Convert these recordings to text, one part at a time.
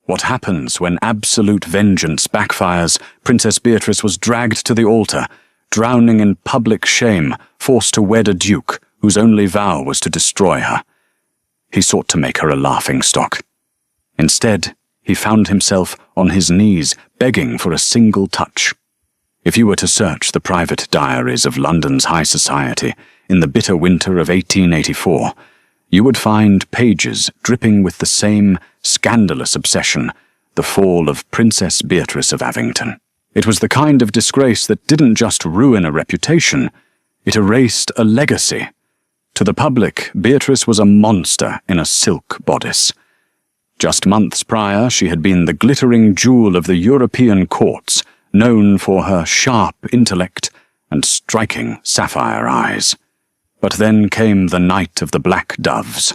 What happens when absolute vengeance backfires? Princess Beatrice was dragged to the altar, drowning in public shame, forced to wed a duke whose only vow was to destroy her. He sought to make her a laughingstock. Instead, he found himself on his knees, begging for a single touch. If you were to search the private diaries of London's high society in the bitter winter of 1884, you would find pages dripping with the same scandalous obsession, the fall of Princess Beatrice of Avington. It was the kind of disgrace that didn't just ruin a reputation, it erased a legacy. To the public, Beatrice was a monster in a silk bodice. Just months prior, she had been the glittering jewel of the European courts, known for her sharp intellect and striking sapphire eyes. But then came the night of the Black Doves,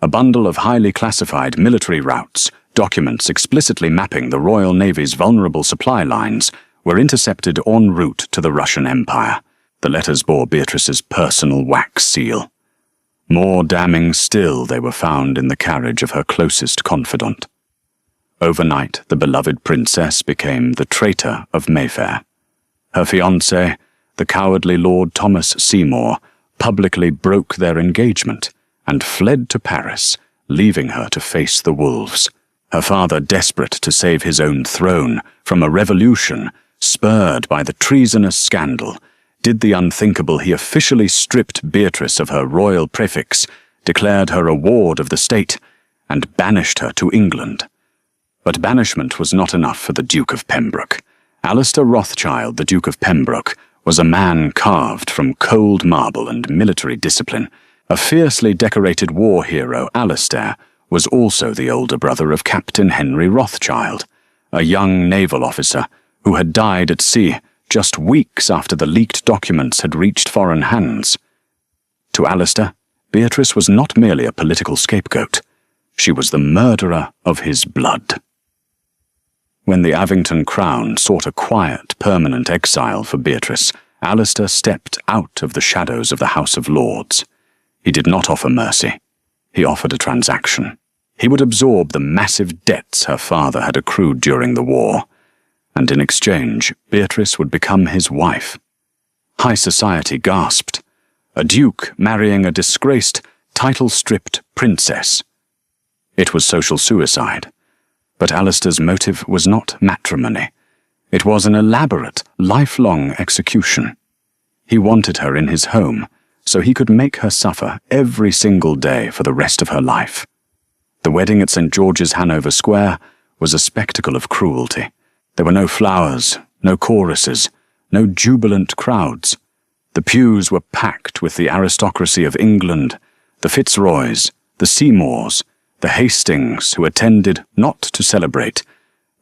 a bundle of highly classified military routes, documents explicitly mapping the Royal Navy's vulnerable supply lines, were intercepted en route to the Russian Empire. The letters bore Beatrice's personal wax seal. More damning still, they were found in the carriage of her closest confidant. Overnight, the beloved princess became the traitor of Mayfair. Her fiancé, the cowardly Lord Thomas Seymour, publicly broke their engagement and fled to Paris, leaving her to face the wolves. Her father, desperate to save his own throne from a revolution spurred by the treasonous scandal, did the unthinkable. He officially stripped Beatrice of her royal prefix, declared her a ward of the state, and banished her to England. But banishment was not enough for the Duke of Pembroke. Alistair Rothschild, the Duke of Pembroke, was a man carved from cold marble and military discipline. A fiercely decorated war hero, Alistair was also the older brother of Captain Henry Rothschild, a young naval officer who had died at sea just weeks after the leaked documents had reached foreign hands. To Alistair, Beatrice was not merely a political scapegoat. She was the murderer of his blood. When the Avington crown sought a quiet, permanent exile for Beatrice, Alistair stepped out of the shadows of the House of Lords. He did not offer mercy. He offered a transaction. He would absorb the massive debts her father had accrued during the war, and in exchange, Beatrice would become his wife. High society gasped. A duke marrying a disgraced, title-stripped princess. It was social suicide. But Alistair's motive was not matrimony. It was an elaborate, lifelong execution. He wanted her in his home, so he could make her suffer every single day for the rest of her life. The wedding at St. George's, Hanover Square, was a spectacle of cruelty. There were no flowers, no choruses, no jubilant crowds. The pews were packed with the aristocracy of England, the Fitzroys, the Seymours, the Hastings, who attended not to celebrate,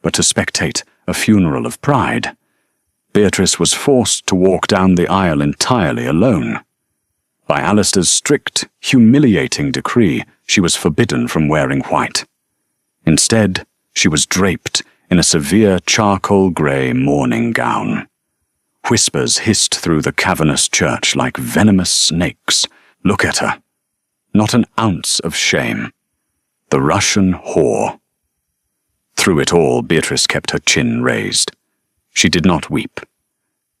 but to spectate a funeral of pride. Beatrice was forced to walk down the aisle entirely alone. By Alistair's strict, humiliating decree, she was forbidden from wearing white. Instead, she was draped in a severe charcoal-grey mourning gown. Whispers hissed through the cavernous church like venomous snakes. Look at her. Not an ounce of shame. The Russian whore. Through it all, Beatrice kept her chin raised. She did not weep.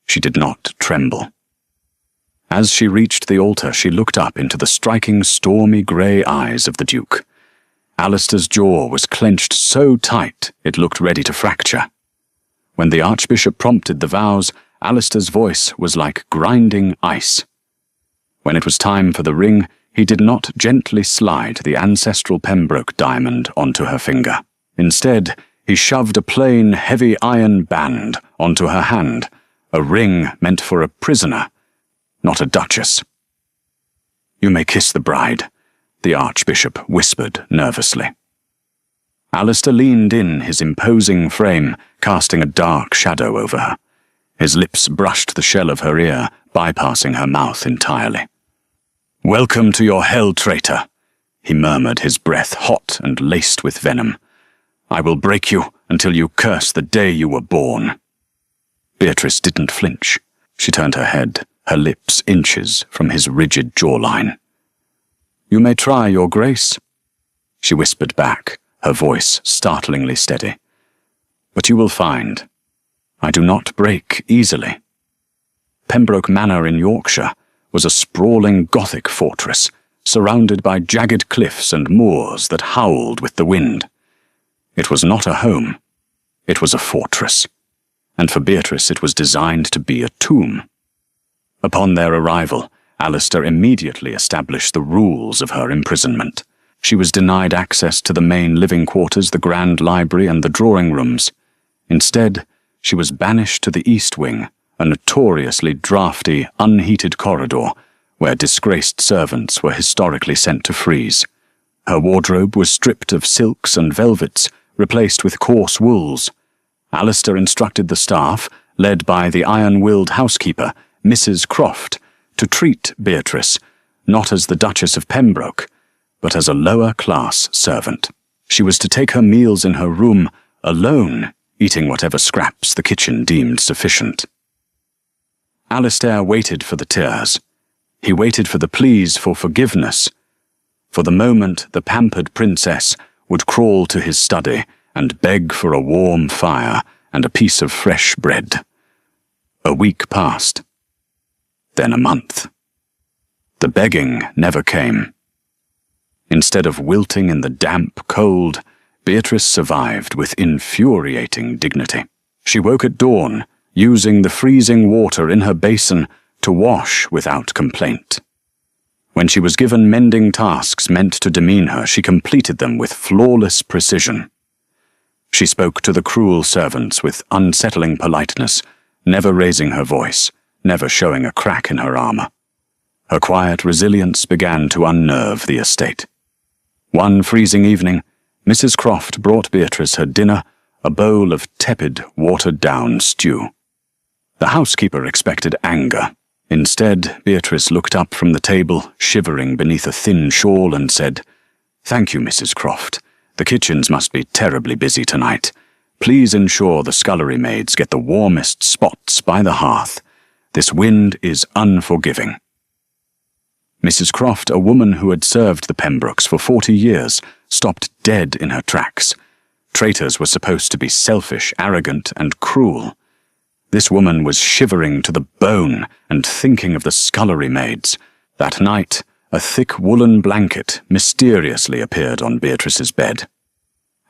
She did not tremble. As she reached the altar, she looked up into the striking, stormy grey eyes of the Duke. Alistair's jaw was clenched so tight it looked ready to fracture. When the Archbishop prompted the vows, Alistair's voice was like grinding ice. When it was time for the ring, he did not gently slide the ancestral Pembroke diamond onto her finger. Instead, he shoved a plain, heavy iron band onto her hand, a ring meant for a prisoner, not a duchess. "You may kiss the bride," the Archbishop whispered nervously. Alistair leaned in, his imposing frame casting a dark shadow over her. His lips brushed the shell of her ear, bypassing her mouth entirely. "Welcome to your hell, traitor," he murmured, his breath hot and laced with venom. "I will break you until you curse the day you were born." Beatrice didn't flinch. She turned her head, her lips inches from his rigid jawline. "You may try, your grace," she whispered back, her voice startlingly steady. "But you will find, I do not break easily." Pembroke Manor in Yorkshire was a sprawling Gothic fortress, surrounded by jagged cliffs and moors that howled with the wind. It was not a home, it was a fortress, and for Beatrice it was designed to be a tomb. Upon their arrival, Alistair immediately established the rules of her imprisonment. She was denied access to the main living quarters, the grand library, and the drawing rooms. Instead, she was banished to the East Wing, a notoriously draughty, unheated corridor where disgraced servants were historically sent to freeze. Her wardrobe was stripped of silks and velvets, replaced with coarse wools. Alistair instructed the staff, led by the iron-willed housekeeper, Mrs. Croft, to treat Beatrice not as the Duchess of Pembroke, but as a lower-class servant. She was to take her meals in her room, alone, eating whatever scraps the kitchen deemed sufficient. Alistair waited for the tears. He waited for the pleas for forgiveness, for the moment the pampered princess would crawl to his study and beg for a warm fire and a piece of fresh bread. A week passed. Then a month. The begging never came. Instead of wilting in the damp cold, Beatrice survived with infuriating dignity. She woke at dawn, using the freezing water in her basin to wash without complaint. When she was given mending tasks meant to demean her, she completed them with flawless precision. She spoke to the cruel servants with unsettling politeness, never raising her voice, never showing a crack in her armor. Her quiet resilience began to unnerve the estate. One freezing evening, Mrs. Croft brought Beatrice her dinner, a bowl of tepid, watered-down stew. The housekeeper expected anger. Instead, Beatrice looked up from the table, shivering beneath a thin shawl, and said, "Thank you, Mrs. Croft. The kitchens must be terribly busy tonight. Please ensure the scullery maids get the warmest spots by the hearth. This wind is unforgiving." Mrs. Croft, a woman who had served the Pembrokes for 40 years, stopped dead in her tracks. Traitors were supposed to be selfish, arrogant, and cruel. This woman was shivering to the bone and thinking of the scullery maids. That night, a thick woolen blanket mysteriously appeared on Beatrice's bed.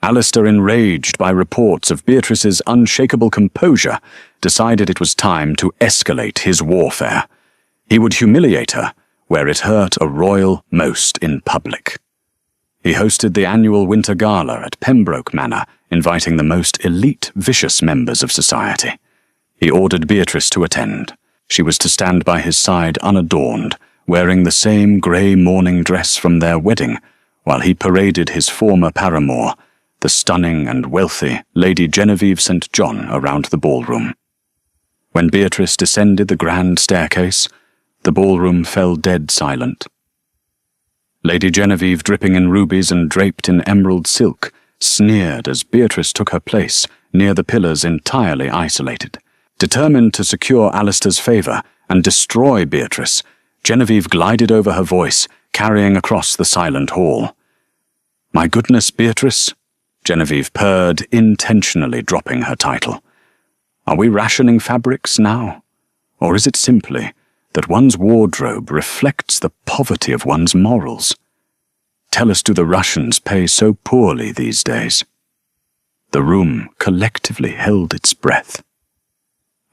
Alistair, enraged by reports of Beatrice's unshakable composure, decided it was time to escalate his warfare. He would humiliate her where it hurt a royal most in public. He hosted the annual winter gala at Pembroke Manor, inviting the most elite, vicious members of society. He ordered Beatrice to attend. She was to stand by his side unadorned, wearing the same grey mourning dress from their wedding, while he paraded his former paramour, the stunning and wealthy Lady Genevieve St. John, around the ballroom. When Beatrice descended the grand staircase, the ballroom fell dead silent. Lady Genevieve, dripping in rubies and draped in emerald silk, sneered as Beatrice took her place near the pillars, entirely isolated. Determined to secure Alistair's favour and destroy Beatrice, Genevieve glided over her voice, carrying across the silent hall. "My goodness, Beatrice," Genevieve purred, intentionally dropping her title. "Are we rationing fabrics now? Or is it simply that one's wardrobe reflects the poverty of one's morals? Tell us, do the Russians pay so poorly these days?" The room collectively held its breath.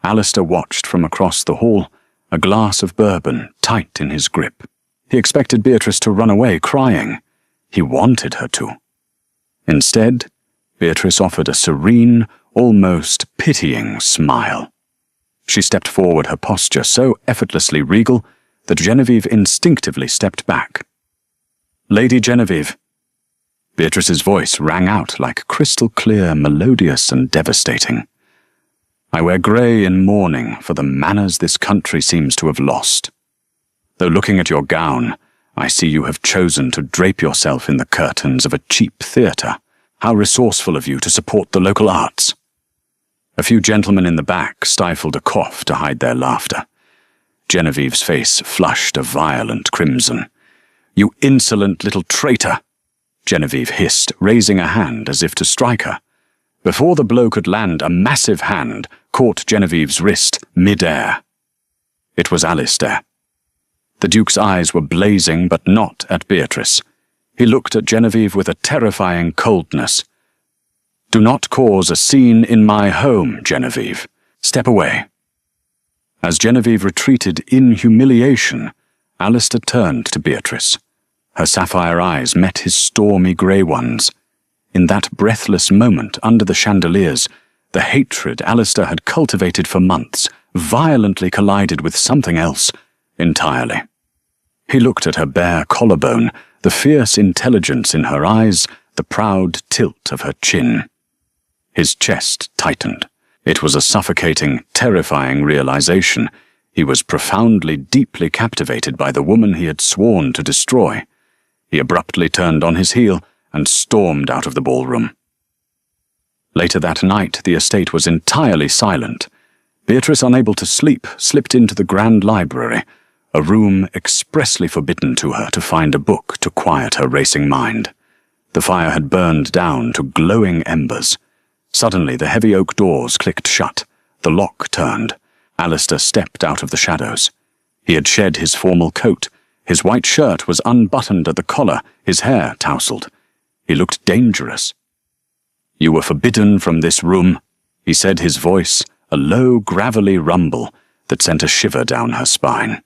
Alistair watched from across the hall, a glass of bourbon tight in his grip. He expected Beatrice to run away crying. He wanted her to. Instead, Beatrice offered a serene, almost pitying smile. She stepped forward, her posture so effortlessly regal that Genevieve instinctively stepped back. "Lady Genevieve." Beatrice's voice rang out like crystal clear, melodious and devastating. "I wear grey in mourning for the manners this country seems to have lost. Though looking at your gown, I see you have chosen to drape yourself in the curtains of a cheap theatre. How resourceful of you to support the local arts." A few gentlemen in the back stifled a cough to hide their laughter. Genevieve's face flushed a violent crimson. "You insolent little traitor!" Genevieve hissed, raising a hand as if to strike her. Before the blow could land, a massive hand caught Genevieve's wrist mid-air. It was Alistair. The Duke's eyes were blazing, but not at Beatrice. He looked at Genevieve with a terrifying coldness. "Do not cause a scene in my home, Genevieve. Step away." As Genevieve retreated in humiliation, Alistair turned to Beatrice. Her sapphire eyes met his stormy grey ones. In that breathless moment under the chandeliers, the hatred Alistair had cultivated for months violently collided with something else entirely. He looked at her bare collarbone, the fierce intelligence in her eyes, the proud tilt of her chin. His chest tightened. It was a suffocating, terrifying realization. He was profoundly, deeply captivated by the woman he had sworn to destroy. He abruptly turned on his heel and stormed out of the ballroom. Later that night, the estate was entirely silent. Beatrice, unable to sleep, slipped into the grand library, a room expressly forbidden to her to find a book to quiet her racing mind. The fire had burned down to glowing embers. Suddenly, the heavy oak doors clicked shut. The lock turned. Alistair stepped out of the shadows. He had shed his formal coat. His white shirt was unbuttoned at the collar, his hair tousled. He looked dangerous. "You were forbidden from this room," he said, his voice a low, gravelly rumble that sent a shiver down her spine.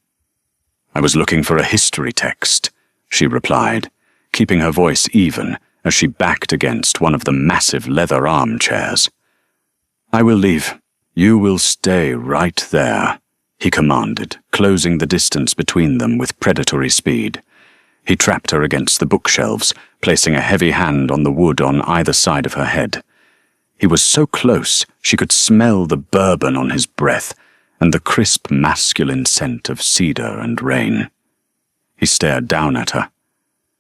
"I was looking for a history text," she replied, keeping her voice even as she backed against one of the massive leather armchairs. "I will leave. You will stay right there," he commanded, closing the distance between them with predatory speed. He trapped her against the bookshelves, placing a heavy hand on the wood on either side of her head. He was so close she could smell the bourbon on his breath and the crisp masculine scent of cedar and rain. He stared down at her,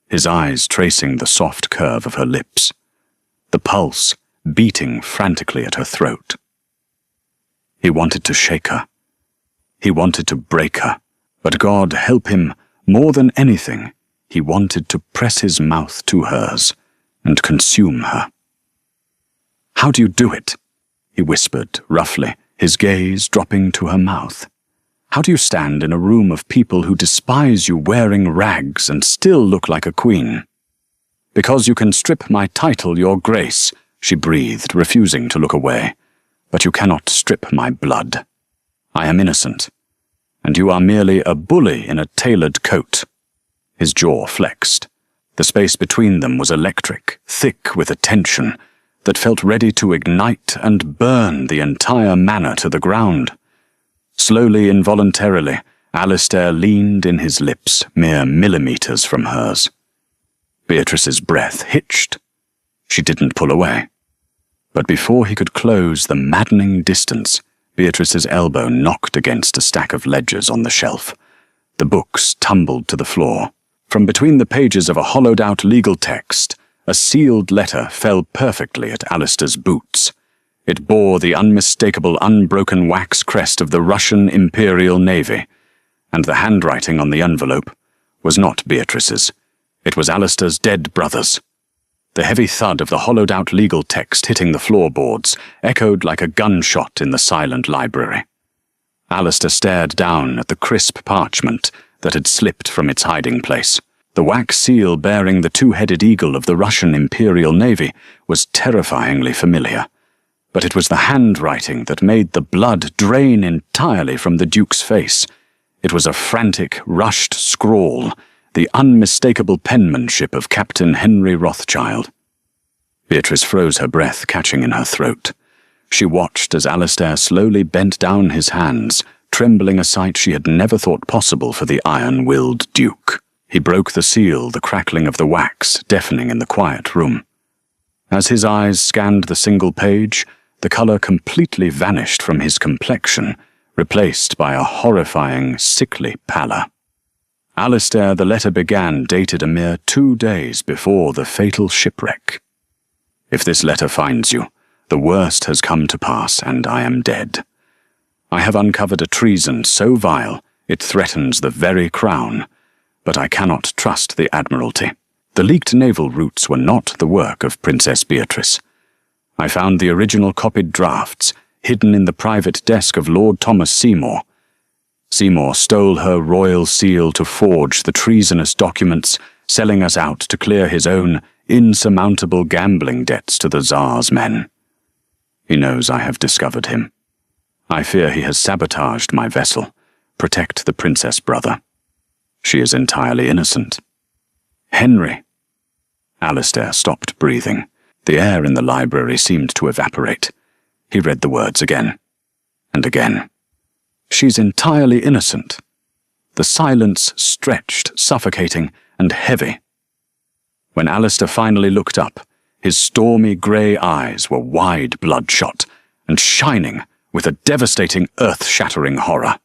his eyes tracing the soft curve of her lips, the pulse beating frantically at her throat. He wanted to shake her. He wanted to break her, but God help him, more than anything, he wanted to press his mouth to hers and consume her. "How do you do it?" he whispered roughly, his gaze dropping to her mouth. "How do you stand in a room of people who despise you wearing rags and still look like a queen?" "Because you can strip my title, Your Grace," she breathed, refusing to look away. "But you cannot strip my blood. I am innocent, and you are merely a bully in a tailored coat." His jaw flexed. The space between them was electric, thick with a tension that felt ready to ignite and burn the entire manor to the ground. Slowly, involuntarily, Alistair leaned in his lips, mere millimeters from hers. Beatrice's breath hitched. She didn't pull away. But before he could close the maddening distance, Beatrice's elbow knocked against a stack of ledgers on the shelf. The books tumbled to the floor. From between the pages of a hollowed-out legal text, a sealed letter fell perfectly at Alistair's boots. It bore the unmistakable unbroken wax crest of the Russian Imperial Navy, and the handwriting on the envelope was not Beatrice's. It was Alistair's dead brother's. The heavy thud of the hollowed-out legal text hitting the floorboards echoed like a gunshot in the silent library. Alistair stared down at the crisp parchment that had slipped from its hiding place. The wax seal bearing the two-headed eagle of the Russian Imperial Navy was terrifyingly familiar. But it was the handwriting that made the blood drain entirely from the Duke's face. It was a frantic, rushed scrawl, the unmistakable penmanship of Captain Henry Rothschild. Beatrice froze her breath, catching in her throat. She watched as Alistair slowly bent down his hands, trembling a sight she had never thought possible for the iron-willed Duke. He broke the seal, the crackling of the wax deafening in the quiet room. As his eyes scanned the single page, the colour completely vanished from his complexion, replaced by a horrifying, sickly pallor. Alistair, the letter began, dated a mere 2 days before the fatal shipwreck. "If this letter finds you, the worst has come to pass, and I am dead. I have uncovered a treason so vile it threatens the very crown, but I cannot trust the Admiralty. The leaked naval routes were not the work of Princess Beatrice. I found the original copied drafts hidden in the private desk of Lord Thomas Seymour. Seymour stole her royal seal to forge the treasonous documents, selling us out to clear his own insurmountable gambling debts to the Tsar's men. He knows I have discovered him. I fear he has sabotaged my vessel. Protect the princess, brother. She is entirely innocent. Henry. Alistair stopped breathing. The air in the library seemed to evaporate. He read the words again and again. She's entirely innocent. The silence stretched, suffocating, and heavy. When Alistair finally looked up, his stormy grey eyes were wide bloodshot and shining with a devastating, earth-shattering horror.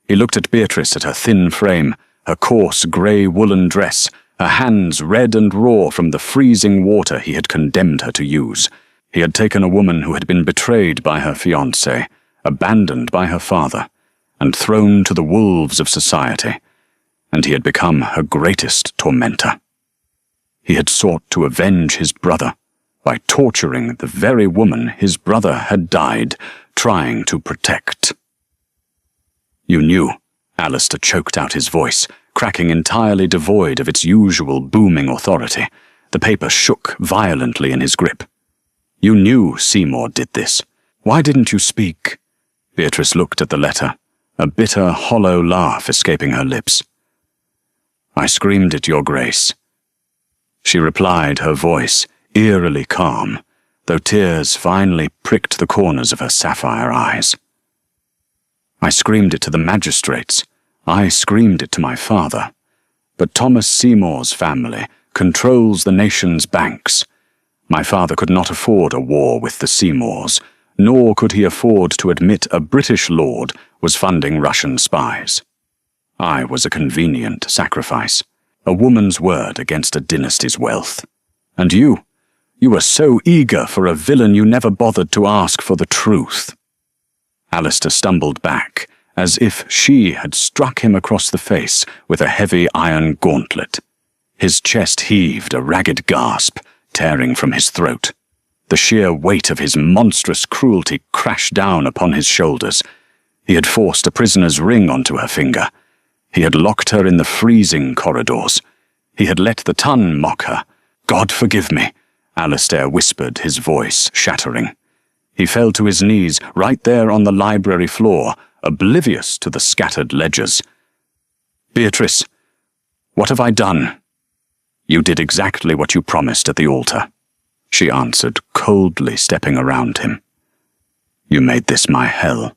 He looked at Beatrice, at her thin frame, her coarse grey woolen dress, her hands red and raw from the freezing water he had condemned her to use. He had taken a woman who had been betrayed by her fiancé, abandoned by her father, and thrown to the wolves of society, and he had become her greatest tormentor. He had sought to avenge his brother by torturing the very woman his brother had died trying to protect. You knew, Alistair choked out his voice, cracking entirely devoid of its usual booming authority. The paper shook violently in his grip. You knew Seymour did this. Why didn't you speak? Beatrice looked at the letter, a bitter, hollow laugh escaping her lips. I screamed it, Your Grace. She replied, her voice eerily calm, though tears finally pricked the corners of her sapphire eyes. I screamed it to the magistrates. I screamed it to my father. But Thomas Seymour's family controls the nation's banks. My father could not afford a war with the Seymours, nor could he afford to admit a British lord was funding Russian spies. I was a convenient sacrifice, a woman's word against a dynasty's wealth. And you were so eager for a villain you never bothered to ask for the truth. Alistair stumbled back, as if she had struck him across the face with a heavy iron gauntlet. His chest heaved, a ragged gasp tearing from his throat. The sheer weight of his monstrous cruelty crashed down upon his shoulders. He had forced a prisoner's ring onto her finger. He had locked her in the freezing corridors. He had let the ton mock her. God forgive me, Alistair whispered, his voice shattering. He fell to his knees right there on the library floor, oblivious to the scattered ledgers. Beatrice, what have I done? You did exactly what you promised at the altar, she answered, coldly stepping around him. You made this my hell,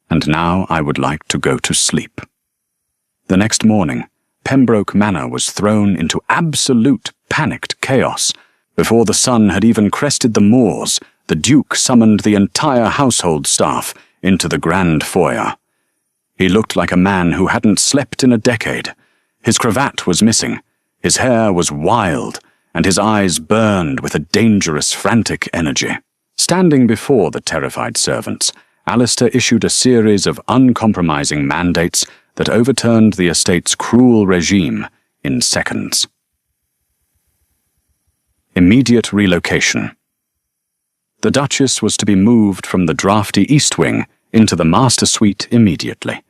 and now I would like to go to sleep. The next morning, Pembroke Manor was thrown into absolute panicked chaos. Before the sun had even crested the moors, the Duke summoned the entire household staff into the grand foyer. He looked like a man who hadn't slept in a decade. His cravat was missing, his hair was wild, and his eyes burned with a dangerous, frantic energy. Standing before the terrified servants, Alistair issued a series of uncompromising mandates that overturned the estate's cruel regime in seconds. Immediate relocation. The Duchess was to be moved from the drafty East Wing into the master suite immediately.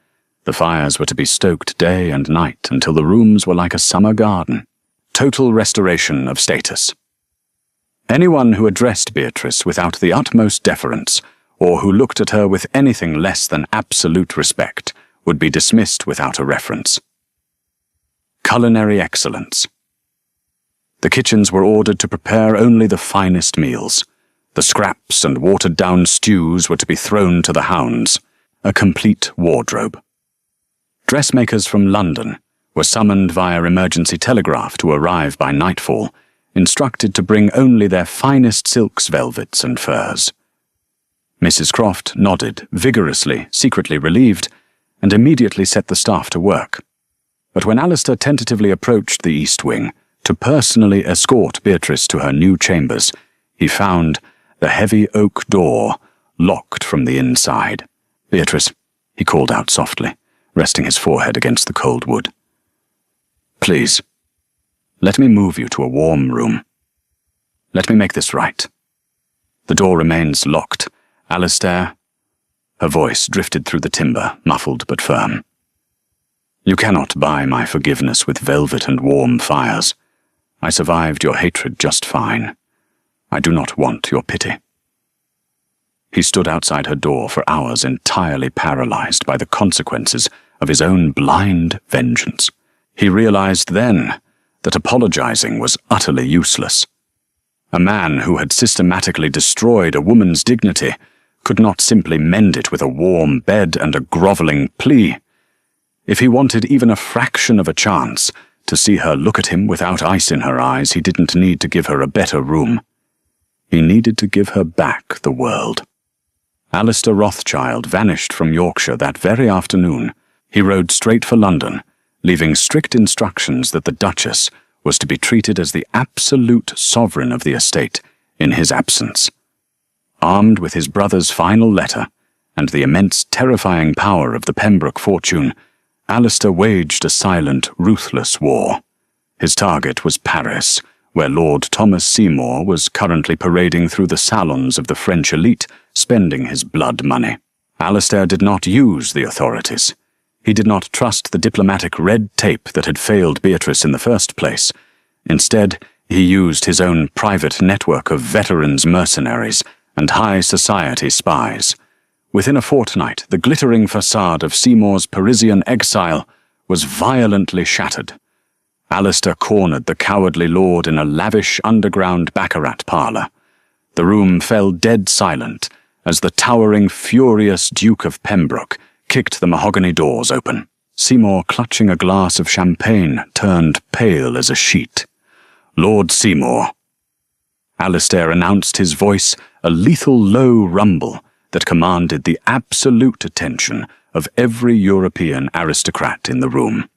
The fires were to be stoked day and night until the rooms were like a summer garden. Total restoration of status. Anyone who addressed Beatrice without the utmost deference, or who looked at her with anything less than absolute respect, would be dismissed without a reference. Culinary excellence. The kitchens were ordered to prepare only the finest meals. The scraps and watered-down stews were to be thrown to the hounds. A complete wardrobe. Dressmakers from London were summoned via emergency telegraph to arrive by nightfall, instructed to bring only their finest silks, velvets, and furs. Mrs. Croft nodded, vigorously, secretly relieved, and immediately set the staff to work. But when Alistair tentatively approached the East Wing to personally escort Beatrice to her new chambers, he found the heavy oak door locked from the inside. Beatrice, he called out softly, resting his forehead against the cold wood. Please. Let me move you to a warm room. Let me make this right. The door remains locked. Alistair—" Her voice drifted through the timber, muffled but firm. "You cannot buy my forgiveness with velvet and warm fires. I survived your hatred just fine. I do not want your pity." He stood outside her door for hours, entirely paralyzed by the consequences of his own blind vengeance. He realized then that apologizing was utterly useless. A man who had systematically destroyed a woman's dignity could not simply mend it with a warm bed and a groveling plea. If he wanted even a fraction of a chance to see her look at him without ice in her eyes, he didn't need to give her a better room. He needed to give her back the world. Alistair Rothschild vanished from Yorkshire that very afternoon. He rode straight for London, leaving strict instructions that the Duchess was to be treated as the absolute sovereign of the estate in his absence. Armed with his brother's final letter and the immense terrifying power of the Pembroke fortune, Alistair waged a silent, ruthless war. His target was Paris, where Lord Thomas Seymour was currently parading through the salons of the French elite, spending his blood money. Alistair did not use the authorities. He did not trust the diplomatic red tape that had failed Beatrice in the first place. Instead, he used his own private network of veterans mercenaries and high society spies. Within a fortnight, the glittering facade of Seymour's Parisian exile was violently shattered. Alistair cornered the cowardly lord in a lavish underground baccarat parlour. The room fell dead silent as the towering, furious Duke of Pembroke kicked the mahogany doors open. Seymour, clutching a glass of champagne, turned pale as a sheet. "Lord Seymour." Alistair announced, his voice a lethal low rumble that commanded the absolute attention of every European aristocrat in the room.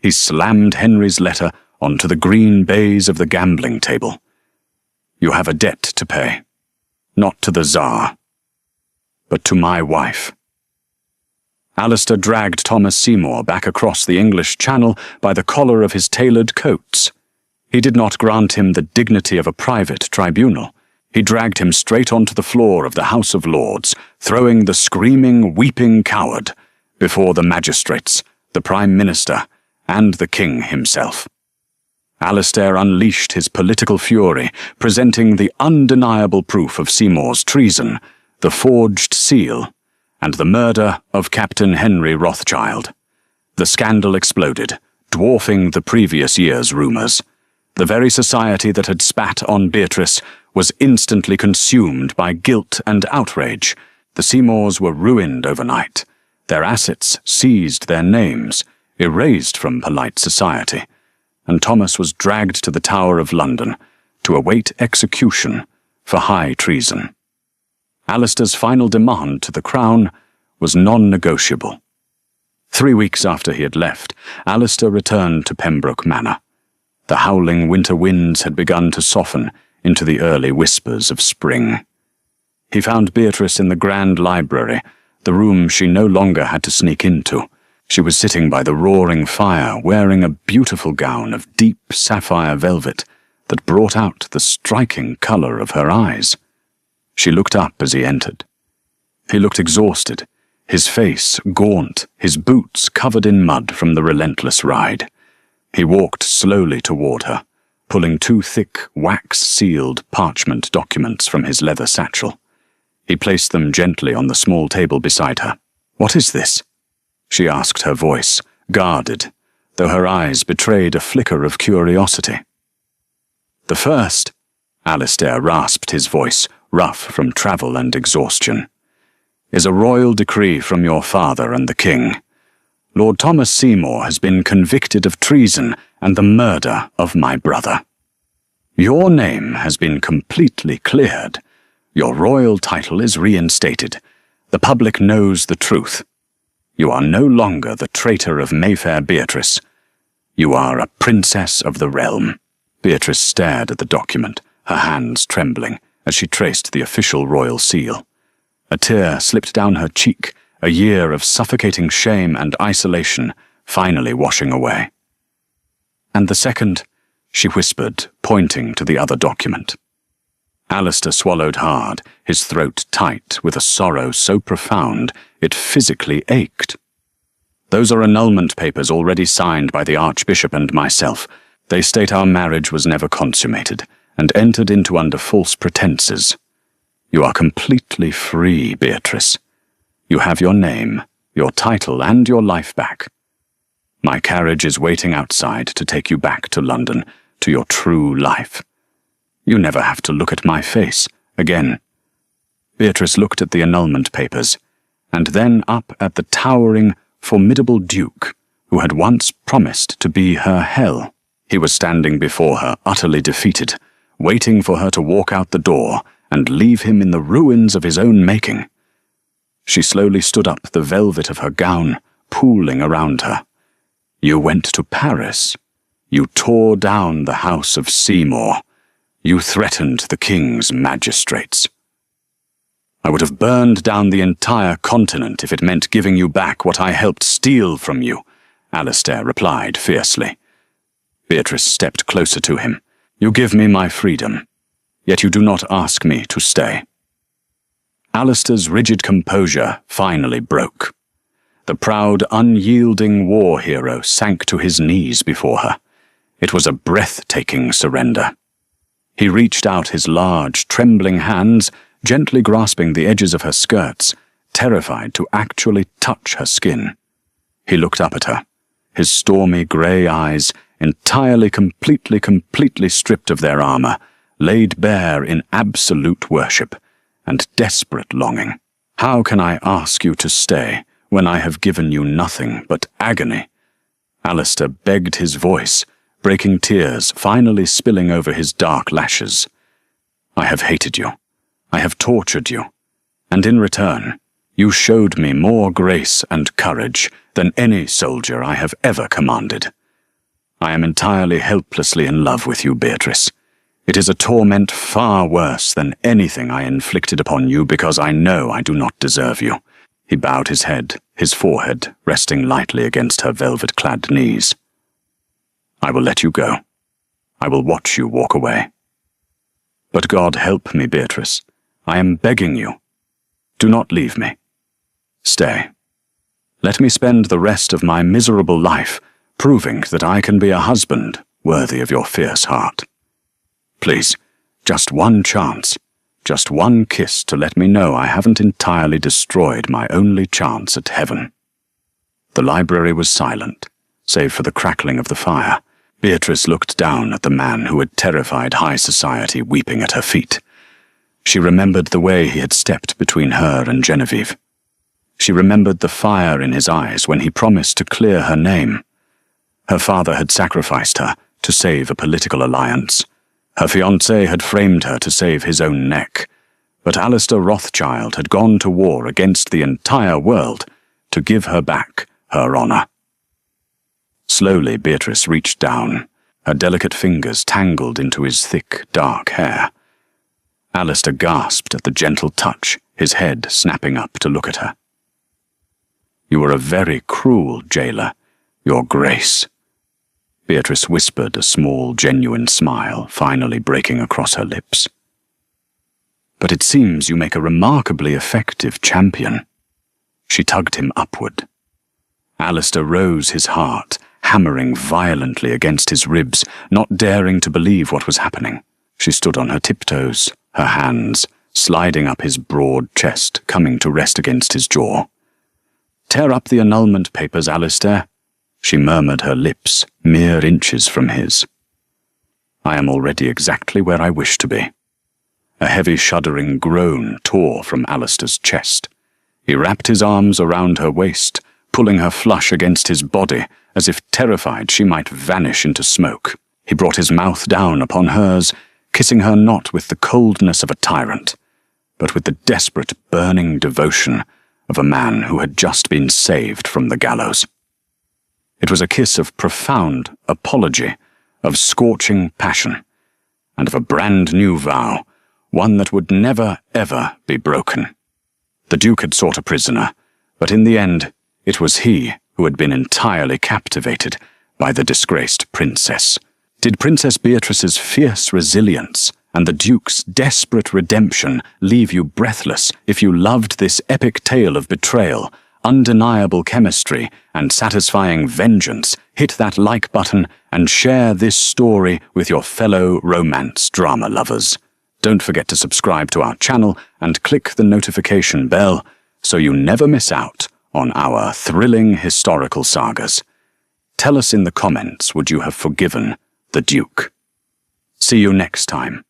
He slammed Henry's letter onto the green baize of the gambling table. "You have a debt to pay, not to the Tsar, but to my wife." Alistair dragged Thomas Seymour back across the English Channel by the collar of his tailored coats. He did not grant him the dignity of a private tribunal. He dragged him straight onto the floor of the House of Lords, throwing the screaming, weeping coward before the magistrates, the Prime Minister, and the King himself. Alistair unleashed his political fury, presenting the undeniable proof of Seymour's treason, the forged seal, and the murder of Captain Henry Rothschild. The scandal exploded, dwarfing the previous year's rumours. The very society that had spat on Beatrice was instantly consumed by guilt and outrage. The Seymours were ruined overnight. Their assets seized, their names erased from polite society, and Thomas was dragged to the Tower of London to await execution for high treason. Alistair's final demand to the Crown was non-negotiable. 3 weeks after he had left, Alistair returned to Pembroke Manor. The howling winter winds had begun to soften into the early whispers of spring. He found Beatrice in the grand library, the room she no longer had to sneak into. She was sitting by the roaring fire, wearing a beautiful gown of deep sapphire velvet that brought out the striking colour of her eyes. She looked up as he entered. He looked exhausted, his face gaunt, his boots covered in mud from the relentless ride. He walked slowly toward her, pulling 2 thick, wax-sealed parchment documents from his leather satchel. He placed them gently on the small table beside her. "What is this?" she asked, her voice guarded, though her eyes betrayed a flicker of curiosity. "The first," Alistair rasped, his voice rough from travel and exhaustion, "is a royal decree from your father and the king. Lord Thomas Seymour has been convicted of treason and the murder of my brother. Your name has been completely cleared. Your royal title is reinstated. The public knows the truth. You are no longer the traitor of Mayfair Beatrice. You are a princess of the realm." Beatrice stared at the document, her hands trembling as she traced the official royal seal. A tear slipped down her cheek, a year of suffocating shame and isolation finally washing away. "And the second," she whispered, pointing to the other document. Alistair swallowed hard, his throat tight with a sorrow so profound it physically ached. Those are annulment papers already signed by the Archbishop and myself. They state our marriage was never consummated, and entered into under false pretenses. You are completely free, Beatrice. You have your name, your title, and your life back. My carriage is waiting outside to take you back to London, to your true life. You never have to look at my face again. Beatrice looked at the annulment papers, and then up at the towering, formidable Duke, who had once promised to be her hell. He was standing before her, utterly defeated, waiting for her to walk out the door and leave him in the ruins of his own making. She slowly stood up, the velvet of her gown pooling around her. You went to Paris. You tore down the house of Seymour. You threatened the king's magistrates. I would have burned down the entire continent if it meant giving you back what I helped steal from you, Alistair replied fiercely. Beatrice stepped closer to him. You give me my freedom, yet you do not ask me to stay. Alistair's rigid composure finally broke. The proud, unyielding war hero sank to his knees before her. It was a breathtaking surrender. He reached out his large, trembling hands, gently grasping the edges of her skirts, terrified to actually touch her skin. He looked up at her, his stormy grey eyes, entirely, completely stripped of their armour, laid bare in absolute worship and desperate longing. How can I ask you to stay when I have given you nothing but agony? Alistair begged, his voice, breaking tears finally spilling over his dark lashes. I have hated you. I have tortured you. And in return, you showed me more grace and courage than any soldier I have ever commanded. I am entirely helplessly in love with you, Beatrice. It is a torment far worse than anything I inflicted upon you because I know I do not deserve you. He bowed his head, his forehead resting lightly against her velvet-clad knees. I will let you go. I will watch you walk away. But God help me, Beatrice. I am begging you. Do not leave me. Stay. Let me spend the rest of my miserable life proving that I can be a husband worthy of your fierce heart. Please, just one chance, just one kiss to let me know I haven't entirely destroyed my only chance at heaven. The library was silent, save for the crackling of the fire. Beatrice looked down at the man who had terrified high society weeping at her feet. She remembered the way he had stepped between her and Genevieve. She remembered the fire in his eyes when he promised to clear her name. Her father had sacrificed her to save a political alliance. Her fiancé had framed her to save his own neck. But Alistair Rothschild had gone to war against the entire world to give her back her honour. Slowly Beatrice reached down, her delicate fingers tangled into his thick, dark hair. Alistair gasped at the gentle touch, his head snapping up to look at her. You were a very cruel jailer, Your Grace. Beatrice whispered, a small, genuine smile finally breaking across her lips. But it seems you make a remarkably effective champion. She tugged him upward. Alistair rose, his heart hammering violently against his ribs, not daring to believe what was happening. She stood on her tiptoes, her hands sliding up his broad chest, coming to rest against his jaw. Tear up the annulment papers, Alistair, she murmured, her lips mere inches from his. I am already exactly where I wish to be. A heavy shuddering groan tore from Alistair's chest. He wrapped his arms around her waist, pulling her flush against his body, as if terrified she might vanish into smoke. He brought his mouth down upon hers, kissing her not with the coldness of a tyrant, but with the desperate, burning devotion of a man who had just been saved from the gallows. It was a kiss of profound apology, of scorching passion, and of a brand new vow, one that would never, ever be broken. The Duke had sought a prisoner, but in the end, it was he who had been entirely captivated by the disgraced princess. Did Princess Beatrice's fierce resilience and the Duke's desperate redemption leave you breathless if you loved this epic tale of betrayal, undeniable chemistry, and satisfying vengeance? Hit that like button and share this story with your fellow romance drama lovers. Don't forget to subscribe to our channel and click the notification bell so you never miss out on our thrilling historical sagas. Tell us in the comments, would you have forgiven the Duke? See you next time.